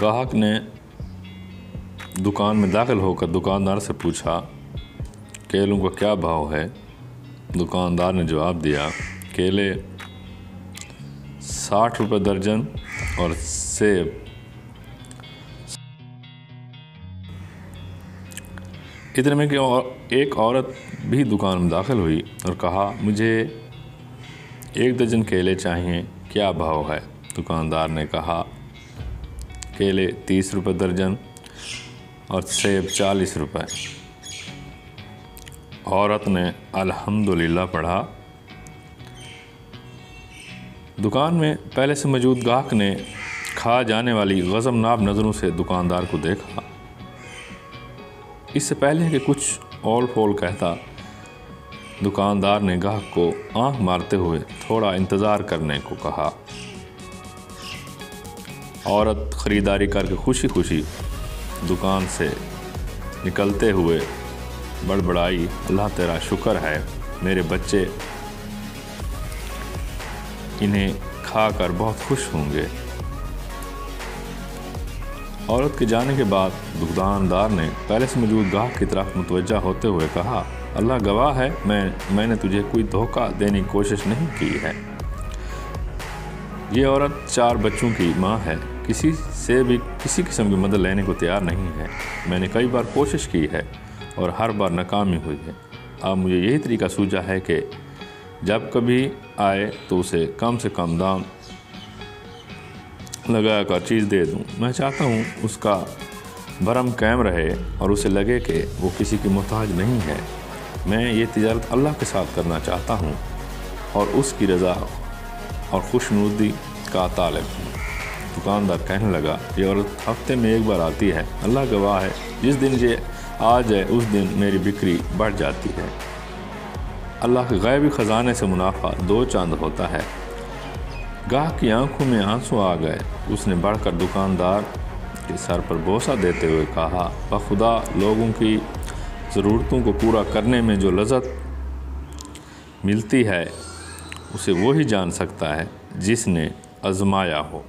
گاہک نے دکان میں داخل ہو کر دکاندار سے پوچھا کیلوں کا کیا بھاؤ ہے۔ دکاندار نے جواب دیا کیلے 60 روپے درجن اور سیب اتنے میں کہ ایک عورت بھی دکان میں داخل ہوئی اور کہا مجھے 1 درجن کیلے چاہیے، کیا بھاؤ ہے؟ دکاندار نے کہا کیلے 30 روپے درجن اور سیب 40 روپے۔ عورت نے الحمدللہ پڑھا۔ دکان میں پہلے سے موجود گاہک نے کھا جانے والی غضبناک نظروں سے دکاندار کو دیکھا۔ اس سے پہلے کہ کچھ اول پول کہتا، دکاندار نے گاہک کو آنکھ مارتے ہوئے تھوڑا انتظار کرنے کو کہا۔ عورت خریداری کر کے خوشی خوشی دکان سے نکلتے ہوئے بڑبڑائی، اللہ تیرا شکر ہے، میرے بچے انہیں کھا کر بہت خوش ہوں گے۔ عورت کے جانے کے بعد دکاندار نے پہلے سے موجود گاہک کی طرف متوجہ ہوتے ہوئے کہا اللہ گواہ ہے، میں نے تجھے کوئی دھوکہ دینے کی کوشش نہیں کی ہے۔ یہ عورت 4 بچوں کی ماں ہے، کسی سے بھی کسی قسم کی مدد لینے کو تیار نہیں ہے۔ میں نے کئی بار کوشش کی ہے اور ہر بار ناکامی ہوئی ہے۔ اب مجھے یہی طریقہ سوچا ہے کہ جب کبھی آئے تو اسے کم سے کم دام لگا کر چیز دے دوں۔ میں چاہتا ہوں اس کا بھرم قائم رہے اور اسے لگے کہ وہ کسی کی محتاج نہیں ہے۔ میں یہ تجارت اللہ کے ساتھ کرنا چاہتا ہوں اور اس کی رضا اور خوشنودی کا طالب ہوں۔ دکاندار کہنے لگا یہ عورت ہفتے میں 1 بار آتی ہے، اللہ گواہ ہے، جس دن یہ آ جائے اس دن میری بکری بڑھ جاتی ہے۔ اللہ کے غیبی خزانے سے منافع 2 چاند ہوتا ہے۔ گاہک کی آنکھوں میں آنسو آ گئے۔ اس نے بڑھ کر دکاندار کے سر پر بوسہ دیتے ہوئے کہا بخدا لوگوں کی ضرورتوں کو پورا کرنے میں جو لذت ملتی ہے اسے وہی جان سکتا ہے جس نے آزمایا ہو۔